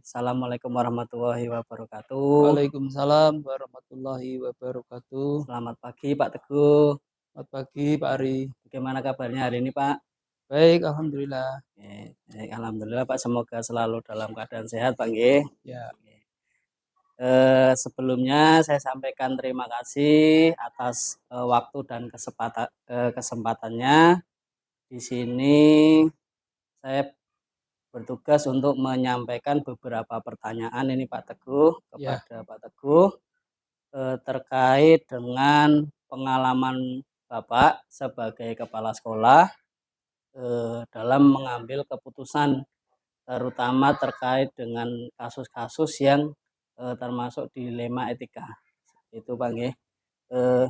Assalamualaikum warahmatullahi wabarakatuh. Waalaikumsalam warahmatullahi wabarakatuh. Selamat pagi Pak Teguh. Selamat pagi Pak Ari. Bagaimana kabarnya hari ini Pak? Baik, alhamdulillah. Baik, alhamdulillah Pak. Semoga selalu dalam keadaan sehat Pak nggih. Ya, Sebelumnya saya sampaikan terima kasih atas waktu dan kesempatannya. Di sini saya bertugas untuk menyampaikan beberapa pertanyaan ini Pak Teguh ya, kepada Pak Teguh. Terkait dengan pengalaman Bapak sebagai kepala sekolah, dalam mengambil keputusan, terutama terkait dengan kasus-kasus yang, termasuk dilema etika. Itu Pak nggih. Eee,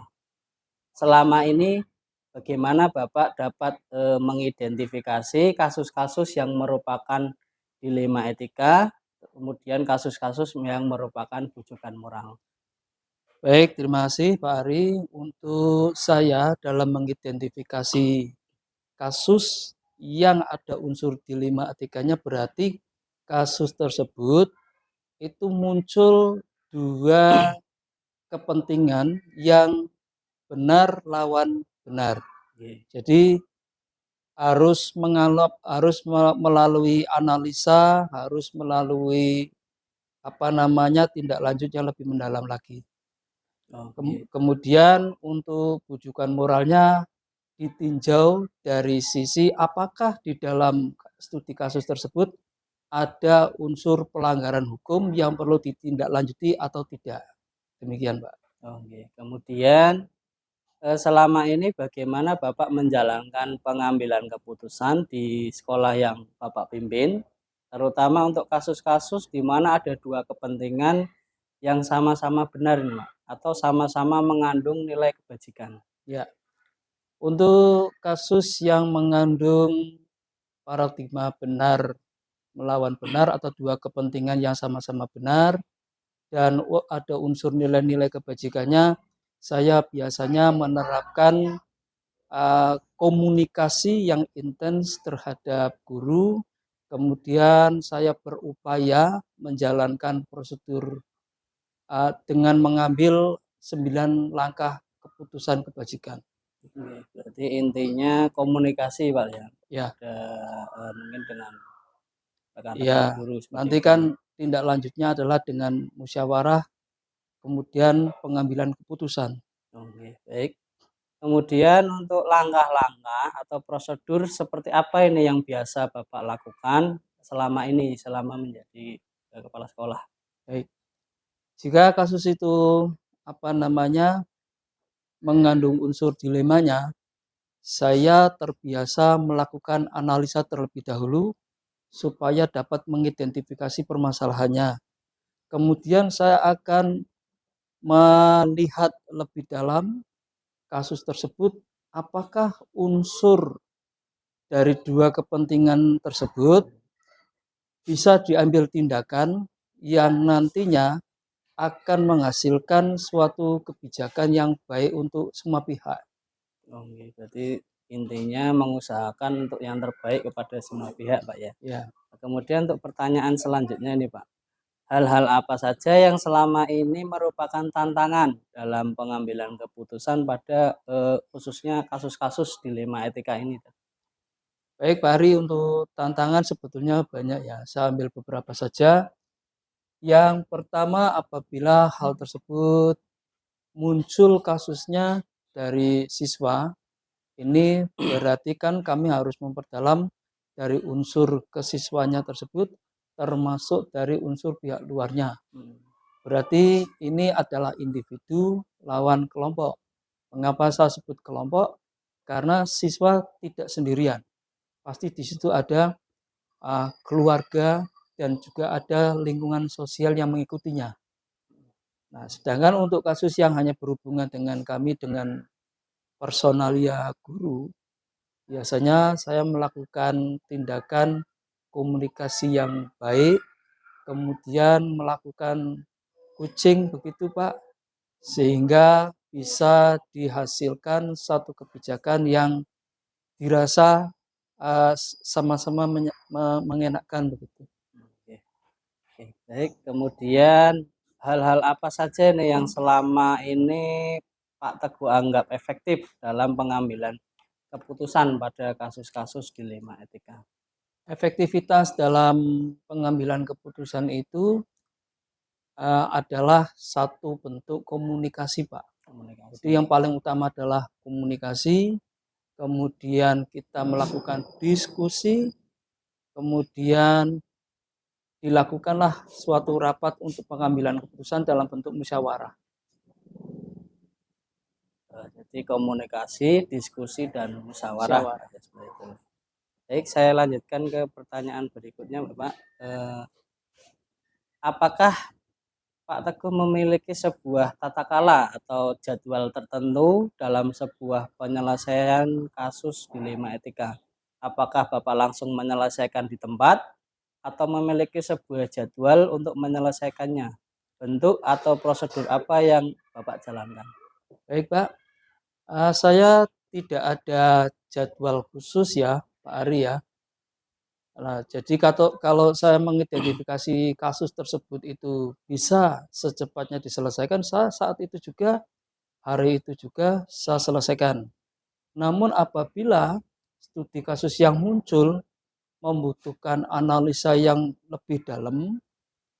Selama ini bagaimana Bapak dapat, mengidentifikasi kasus-kasus yang merupakan dilema etika, kemudian kasus-kasus yang merupakan bujukan moral? baik, terima kasih Pak Ari. Untuk saya dalam mengidentifikasi kasus yang ada unsur dilema etikanya berarti kasus tersebut itu muncul dua kepentingan yang benar lawan benar. Nggih. Jadi harus melalui analisa, harus melalui tindak lanjut yang lebih mendalam lagi. Oh, nggih. Kemudian untuk bujukan moralnya ditinjau dari sisi apakah di dalam studi kasus tersebut ada unsur pelanggaran hukum yang perlu ditindaklanjuti atau tidak. Demikian, Pak. Oh, nggih. Kemudian, selama ini bagaimana Bapak menjalankan pengambilan keputusan di sekolah yang Bapak pimpin, terutama untuk kasus-kasus di mana ada 2 kepentingan yang sama-sama benar nih, Pak, atau sama-sama mengandung nilai kebajikan? Ya, untuk kasus yang mengandung paradigma benar melawan benar atau dua kepentingan yang sama-sama benar dan ada unsur nilai-nilai kebajikannya, saya biasanya menerapkan komunikasi yang intens terhadap guru, kemudian saya berupaya menjalankan prosedur dengan mengambil 9 langkah keputusan kebajikan. Nggih, berarti intinya komunikasi, Pak, ya? Ya, Pada, mungkin dengan rekan-rekan ya. guru seperti Nanti itu, kan ya? tindak lanjutnya adalah dengan musyawarah, kemudian pengambilan keputusan. Oke, baik. Kemudian untuk langkah-langkah atau prosedur seperti apa ini yang biasa Bapak lakukan selama ini, selama menjadi, kepala sekolah? Baik. Jika kasus itu apa namanya mengandung unsur dilemanya, saya terbiasa melakukan analisa terlebih dahulu supaya dapat mengidentifikasi permasalahannya. Kemudian saya akan melihat lebih dalam kasus tersebut, apakah unsur dari dua kepentingan tersebut bisa diambil tindakan yang nantinya akan menghasilkan suatu kebijakan yang baik untuk semua pihak. Oke, berarti intinya mengusahakan untuk yang terbaik kepada semua pihak, Pak, ya. Ya, Kemudian untuk pertanyaan selanjutnya ini, Pak, hal-hal apa saja yang selama ini merupakan tantangan dalam pengambilan keputusan pada, khususnya kasus-kasus dilema etika ini, Pak? baik Pak Ari, untuk tantangan sebetulnya banyak ya. Saya ambil beberapa saja. Yang pertama, apabila hal tersebut muncul kasusnya dari siswa, ini berarti kan kami harus memperdalam dari unsur kesiswanya tersebut, termasuk dari unsur pihak luarnya. Mhm. Berarti ini adalah individu lawan kelompok. Mengapa saya sebut kelompok? Karena siswa tidak sendirian. Pasti di situ ada keluarga dan juga ada lingkungan sosial yang mengikutinya. Nah, sedangkan untuk kasus yang hanya berhubungan dengan kami dengan personalia guru, biasanya saya melakukan tindakan komunikasi yang baik, kemudian melakukan coaching begitu Pak, sehingga bisa dihasilkan satu kebijakan yang dirasa sama-sama mengenakkan begitu. Oke. Oke, baik. Kemudian hal-hal apa saja nih yang selama ini Pak Teguh anggap efektif dalam pengambilan keputusan pada kasus-kasus dilema etika? Efektivitas dalam pengambilan keputusan itu adalah satu bentuk komunikasi, Pak. Jadi Komunikasi. yang paling utama adalah komunikasi, kemudian kita melakukan diskusi, kemudian dilakukanlah suatu rapat untuk pengambilan keputusan dalam bentuk musyawarah. Jadi komunikasi, diskusi, dan musyawarah. Musyawarah. Ya, seperti itu. Baik, saya lanjutkan ke pertanyaan berikutnya, Bapak. Apakah Pak Teguh memiliki sebuah tata kala atau jadwal tertentu dalam sebuah penyelesaian kasus dilema etika? Apakah Bapak langsung menyelesaikan di tempat atau memiliki sebuah jadwal untuk menyelesaikannya? Bentuk atau prosedur apa yang Bapak jalankan? Baik, Pak. Saya tidak ada jadwal khusus ya, Pak Ari ya. Nah, jadi kalau saya mengidentifikasi kasus tersebut itu bisa secepatnya diselesaikan, saya saat itu juga, hari itu juga saya selesaikan. Namun apabila studi kasus yang muncul membutuhkan analisa yang lebih dalam,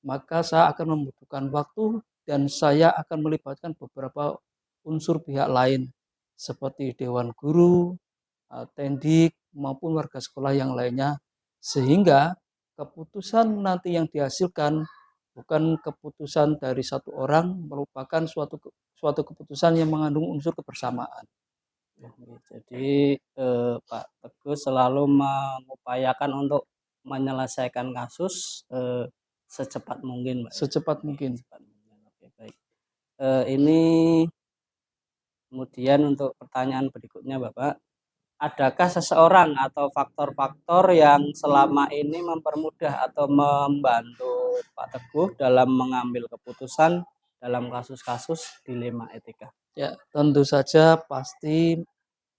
maka saya akan membutuhkan waktu dan saya akan melibatkan beberapa unsur pihak lain seperti dewan guru, tendik maupun warga sekolah yang lainnya, sehingga keputusan nanti yang dihasilkan bukan keputusan dari satu orang, merupakan suatu keputusan yang mengandung unsur kebersamaan. Jadi Pak Teguh selalu mengupayakan untuk menyelesaikan kasus secepat mungkin, Pak. Secepat Oke, mungkin. secepat mungkin. Oke, baik. Ini kemudian untuk pertanyaan berikutnya, Bapak, adakah seseorang atau faktor-faktor yang selama ini mempermudah atau membantu Pak Teguh dalam mengambil keputusan dalam kasus-kasus dilema etika? Ya, tentu saja pasti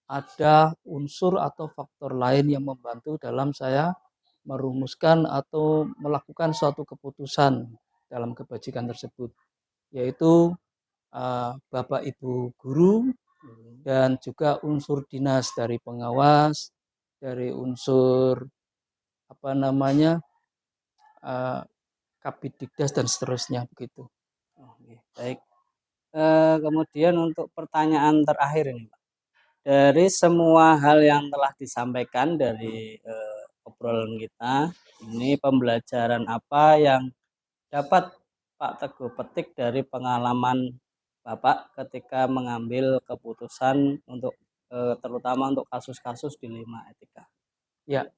ada unsur atau faktor lain yang membantu dalam saya merumuskan atau melakukan suatu keputusan dalam kebajikan tersebut, yaitu Bapak Ibu guru dan juga unsur dinas dari pengawas, dari unsur apa namanya Kapidikdas dan seterusnya begitu. Oke, baik. Kemudian untuk pertanyaan terakhir ini, Pak. Dari semua hal yang telah disampaikan dari obrolan kita, ini pembelajaran apa yang dapat Pak Teguh petik dari pengalaman Bapak ketika mengambil keputusan untuk terutama untuk kasus-kasus dilema etika? Ya,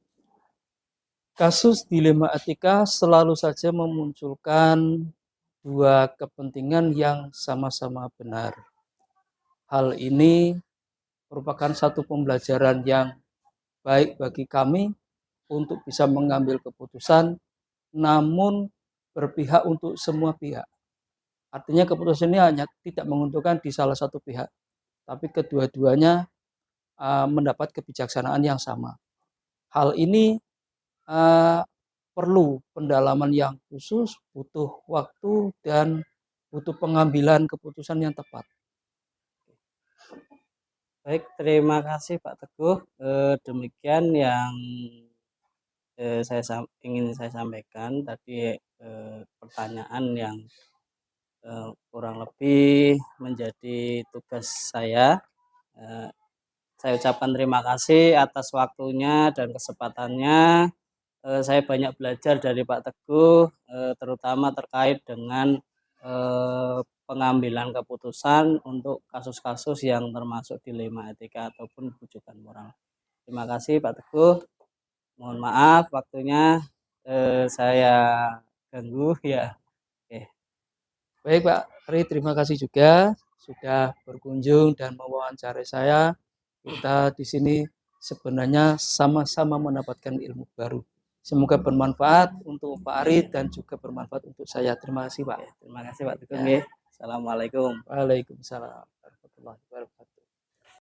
kasus dilema etika selalu saja memunculkan dua kepentingan yang sama-sama benar. Hal ini merupakan satu pembelajaran yang baik bagi kami untuk bisa mengambil keputusan, namun berpihak untuk semua pihak. Artinya keputusan ini hanya tidak menguntungkan di salah satu pihak, tapi kedua-duanya mendapat kebijaksanaan yang sama. Hal ini perlu pendalaman yang khusus, butuh waktu dan butuh pengambilan keputusan yang tepat. Baik, terima kasih Pak Teguh. Demikian yang ingin saya sampaikan tadi, pertanyaan yang kurang lebih menjadi tugas saya. Saya ucapkan terima kasih atas waktunya dan kesempatannya. Saya banyak belajar dari Pak Teguh, terutama terkait dengan pengambilan keputusan untuk kasus-kasus yang termasuk dilema etika ataupun rujukan moral. Terima kasih Pak Teguh. Mohon maaf waktunya saya ganggu ya. Oke. Baik Pak Ari, terima kasih juga sudah berkunjung dan mewawancarai saya. Kita di sini sebenarnya sama-sama mendapatkan ilmu baru. Semoga bermanfaat untuk Pak Ari dan juga bermanfaat untuk saya. Terima kasih Pak. Terima kasih Pak Teguh. Ya. Assalamualaikum. Waalaikumsalam warahmatullahi wabarakatuh.